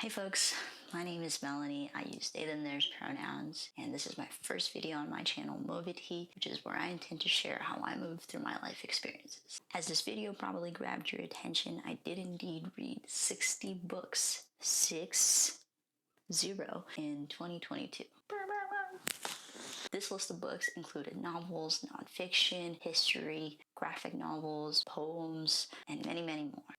Hey folks, my name is Melanie. I use they, them, theirs pronouns, and this is my first video on my channel, Moviti, which is where I intend to share how I move through my life experiences. As this video probably grabbed your attention, I did indeed read 60 books, 60, in 2022. This list of books included novels, nonfiction, history, graphic novels, poems, and many, many more.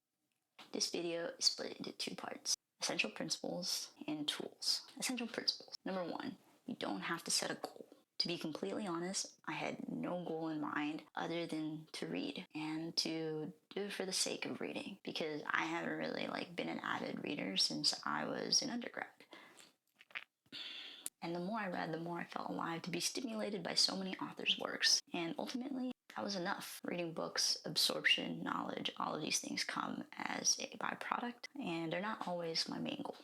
This video is split into two parts: essential principles and tools. Essential principles. Number one, you don't have to set a goal. To be completely honest, I had no goal in mind other than to read and to do it for the sake of reading, because I haven't really been an avid reader since I was in undergrad. And the more I read, the more I felt alive to be stimulated by so many authors' works. And ultimately, that was enough. Reading books, absorption, knowledge, all of these things come as a byproduct, and they're not always my main goal.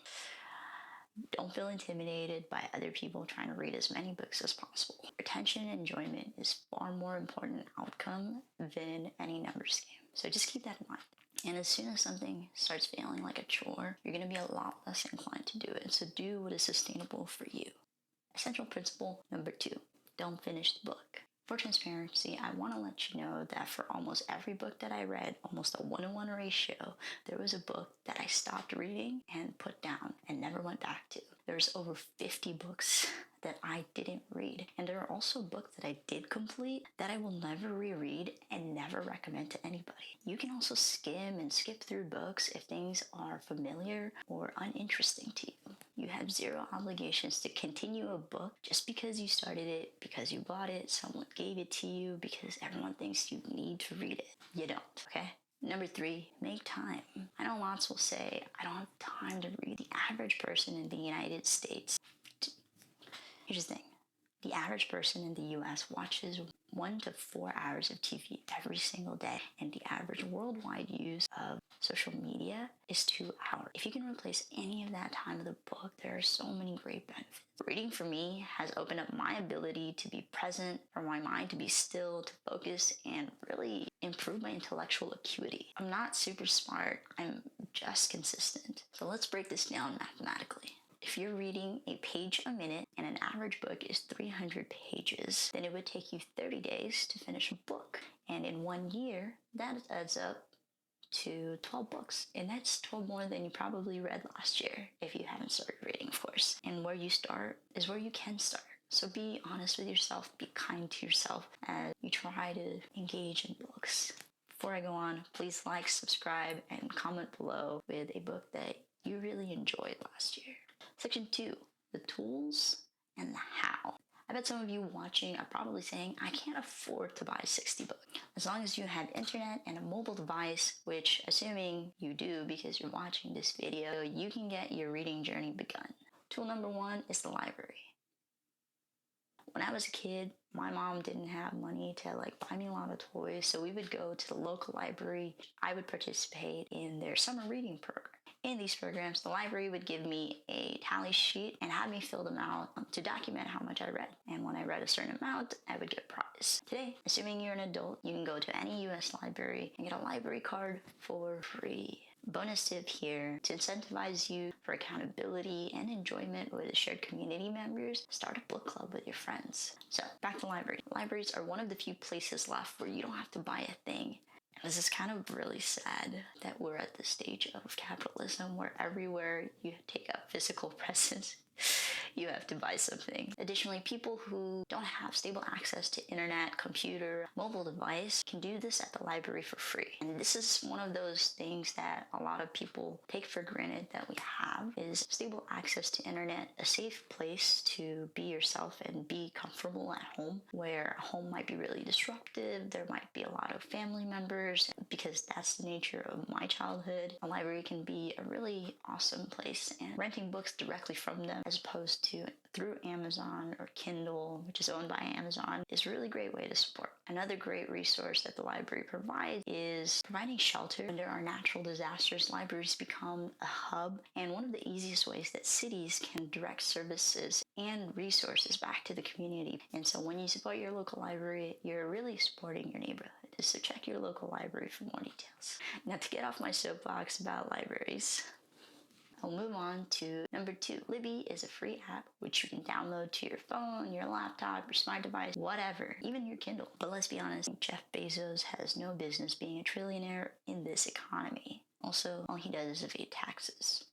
Don't feel intimidated by other people trying to read as many books as possible. Retention and enjoyment is far more important outcome than any numbers game. So just keep that in mind. And as soon as something starts feeling like a chore, you're going to be a lot less inclined to do it. So do what is sustainable for you. Essential principle number 2, don't finish the book. For transparency, I want to let you know that for almost every book that I read, almost a 1-to-1 ratio, there was a book that I stopped reading and put down and never went back to. There's over 50 books that I didn't read. And there are also books that I did complete that I will never reread and never recommend to anybody. You can also skim and skip through books if things are familiar or uninteresting to you. You have zero obligations to continue a book just because you started it, because you bought it, someone gave it to you, because everyone thinks you need to read it. You don't, okay? Number 3, make time. I know lots will say, I don't have time to read. The average person in the United States, here's the thing, the average person in the US watches 1 to 4 hours of TV every single day, and the average worldwide use of social media is 2 hours. If you can replace any of that time with a book, there are so many great benefits. Reading for me has opened up my ability to be present, for my mind to be still, to focus, and really improve my intellectual acuity. I'm not super smart, I'm just consistent. So let's break this down mathematically. If you're reading a page a minute and an average book is 300 pages, then it would take you 30 days to finish a book. And in 1 year, that adds up to 12 books. And that's 12 more than you probably read last year if you haven't started reading, of course. And where you start is where you can start. So be honest with yourself, be kind to yourself as you try to engage in books. Before I go on, please like, subscribe, and comment below with a book that you really enjoyed last year. Section 2, the tools and the how. I bet some of you watching are probably saying, I can't afford to buy 60 books. As long as you have internet and a mobile device, which assuming you do because you're watching this video, you can get your reading journey begun. Tool number 1 is the library. When I was a kid, my mom didn't have money to buy me a lot of toys, so we would go to the local library. I would participate in their summer reading program. In these programs, the library would give me a tally sheet and have me fill them out to document how much I read. And when I read a certain amount, I would get a prize. Today, assuming you're an adult, you can go to any US library and get a library card for free. Bonus tip here, to incentivize you for accountability and enjoyment with the shared community members, start a book club with your friends. So, back to library. Libraries are one of the few places left where you don't have to buy a thing. And this is kind of really sad that we're at the stage of capitalism where everywhere you take up physical presence, you have to buy something. Additionally, people who don't have stable access to internet, computer, mobile device can do this at the library for free. And this is one of those things that a lot of people take for granted that we have, is stable access to internet, a safe place to be yourself and be comfortable at home, where home might be really disruptive. There might be a lot of family members, because that's the nature of my childhood. A library can be a really awesome place, and renting books directly from them as opposed to through Amazon or Kindle, which is owned by Amazon, is a really great way to support. Another great resource that the library provides is providing shelter. When there are natural disasters, libraries become a hub and one of the easiest ways that cities can direct services and resources back to the community. And so when you support your local library, you're really supporting your neighborhood. So check your local library for more details. Now, to get off my soapbox about libraries, We'll move on to number 2. Libby is a free app which you can download to your phone, your laptop, your smart device, whatever, even your Kindle. But let's be honest, Jeff Bezos has no business being a trillionaire in this economy. Also, all he does is evade taxes.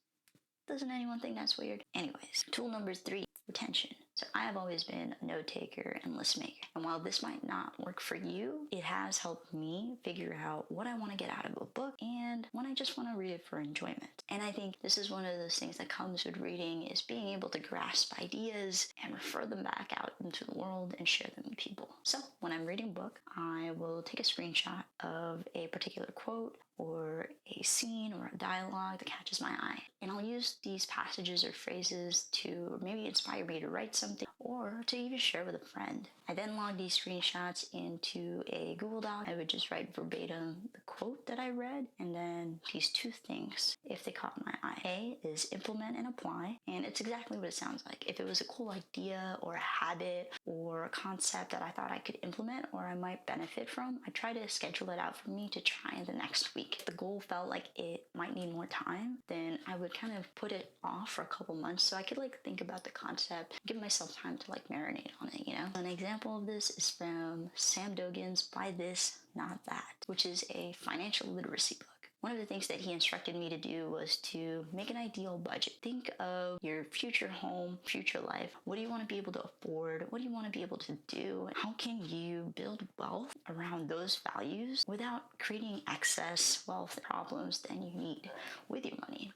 Doesn't anyone think that's weird? Anyways, tool number 3, retention. So I have always been a note taker and list maker. And while this might not work for you, it has helped me figure out what I want to get out of a book and when I just want to read it for enjoyment. And I think this is one of those things that comes with reading, is being able to grasp ideas and refer them back out into the world and share them with people. So when I'm reading a book, I will take a screenshot of a particular quote or a scene or a dialogue that catches my eye. And I'll use these passages or phrases to maybe inspire me to write something or to even share with a friend. I then log these screenshots into a Google Doc. I would just write verbatim the quote that I read, and then these 2 things, if they caught my eye. A is implement and apply, and it's exactly what it sounds like. If it was a cool idea or a habit or a concept that I thought I could implement or I might benefit from, I try to schedule it out for me to try the next week. If the goal felt like it might need more time, then I would kind of put it off for a couple months so I could think about the concept, give myself time to marinate on it, An example of this is from Sam Dogan's Buy This, Not That, which is a financial literacy book. One of the things that he instructed me to do was to make an ideal budget. Think of your future home, future life. What do you want to be able to afford? What do you want to be able to do? How can you build wealth around those values without creating excess wealth problems than you need with your money?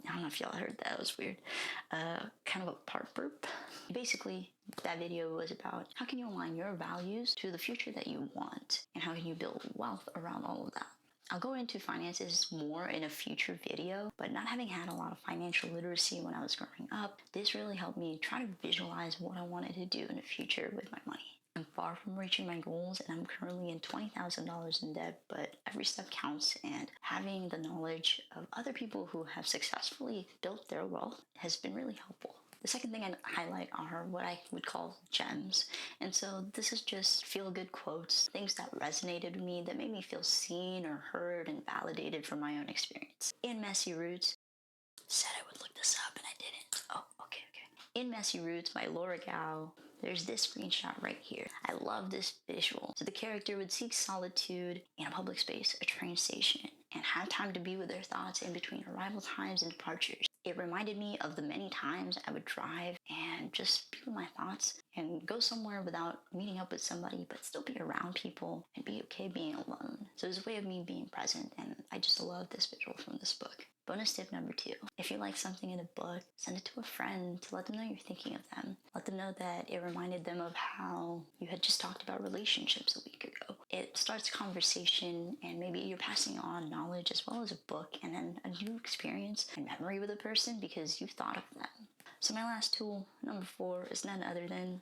I don't know if y'all heard that. It was weird. Kind of a part burp. Basically, that video was about how can you align your values to the future that you want, and how can you build wealth around all of that. I'll go into finances more in a future video, but not having had a lot of financial literacy when I was growing up, this really helped me try to visualize what I wanted to do in the future with my money. I'm far from reaching my goals, and I'm currently in $20,000 in debt, but every step counts, and having the knowledge of other people who have successfully built their wealth has been really helpful. The second thing I highlight are what I would call gems. And so this is just feel-good quotes, things that resonated with me, that made me feel seen or heard and validated from my own experience. In Messy Roots, said I would look this up and I didn't. Oh, okay. In Messy Roots by Laura Gao, there's this screenshot right here. I love this visual. So the character would seek solitude in a public space, a train station, and have time to be with their thoughts in between arrival times and departures. It reminded me of the many times I would drive and just be with my thoughts and go somewhere without meeting up with somebody, but still be around people and be okay being alone. So it was a way of me being present, and I just love this visual from this book. Bonus tip number 2. If you like something in a book, send it to a friend to let them know you're thinking of them. Let them know that it reminded them of how you had just talked about relationships a week ago. It starts a conversation, and maybe you're passing on knowledge as well as a book and then a new experience and memory with a person because you've thought of them. So my last tool, number 4, is none other than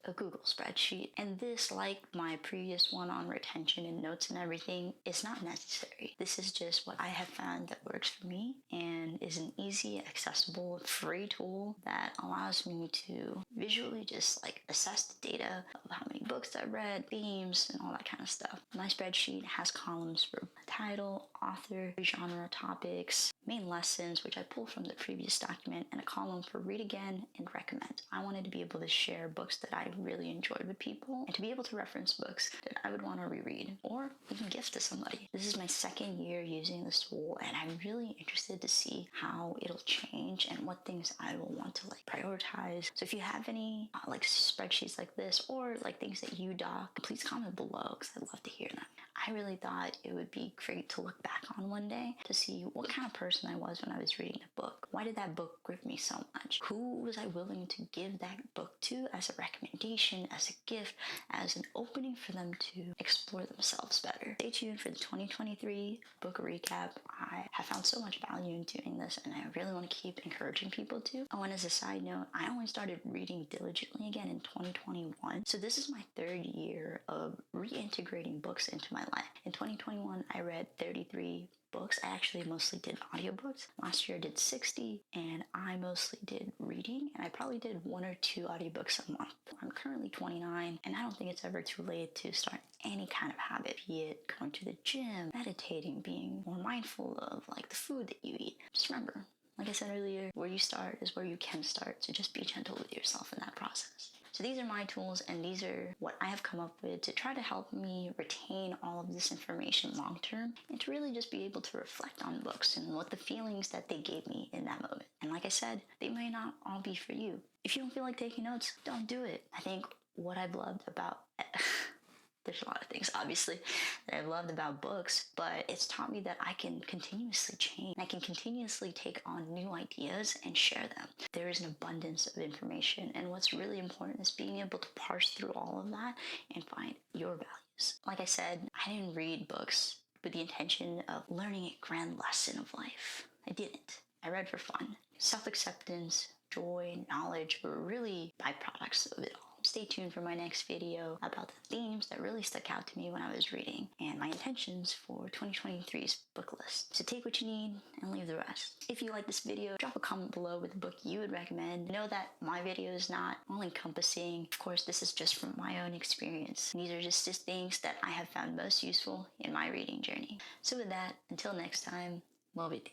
a Google spreadsheet. And this, like my previous one on retention and notes and everything, is not necessary. This is just what I have found that works for me and is an easy, accessible, free tool that allows me to visually just assess the data of how many books I read, themes, and all that kind of stuff. My spreadsheet has columns for title, author, genre, topics, main lessons, which I pull from the previous document, and a column for read again and recommend. I wanted to be able to share books that I really enjoyed with people and to be able to reference books that I would want to reread or even gift to somebody. This is my 2nd year using this tool, and I'm really interested to see how it'll change and what things I will want to prioritize. So if you have any spreadsheets like this or things that you doc, please comment below because I'd love to hear them. I really thought it would be great to look back on one day to see what kind of person I was when I was reading a book. Why did that book grip me so much? Who was I willing to give that book to as a recommendation, as a gift, as an opening for them to explore themselves better? Stay tuned for the 2023 book recap. I have found so much value in doing this, and I really want to keep encouraging people to. Oh, and as a side note, I only started reading diligently again in 2021. So this is my 3rd year of reintegrating books into my life. In 2021, I read 33 books. I actually mostly did audiobooks. Last year I did 60, and I mostly did reading, and I probably did 1 or 2 audiobooks a month. I'm currently 29, and I don't think it's ever too late to start any kind of habit, be it going to the gym, meditating, being more mindful of the food that you eat. Just remember, Like I said earlier, where you start is where you can start, so just be gentle with yourself in that process. So these are my tools, and these are what I have come up with to try to help me retain all of this information long term, and to really just be able to reflect on books and what the feelings that they gave me in that moment. And like I said, they may not all be for you. If you don't feel like taking notes, don't do it. I think what I've loved about there's a lot of things, obviously, that I've loved about books, but it's taught me that I can continuously change. I can continuously take on new ideas and share them. There is an abundance of information, and what's really important is being able to parse through all of that and find your values. Like I said, I didn't read books with the intention of learning a grand lesson of life. I didn't. I read for fun. Self-acceptance, joy, knowledge were really byproducts of it all. Stay tuned for my next video about the themes that really stuck out to me when I was reading and my intentions for 2023's book list. So take what you need and leave the rest. If you like this video, drop a comment below with a book you would recommend. Know that my video is not all encompassing. Of course, this is just from my own experience. These are just things that I have found most useful in my reading journey. So with that, until next time, moviti.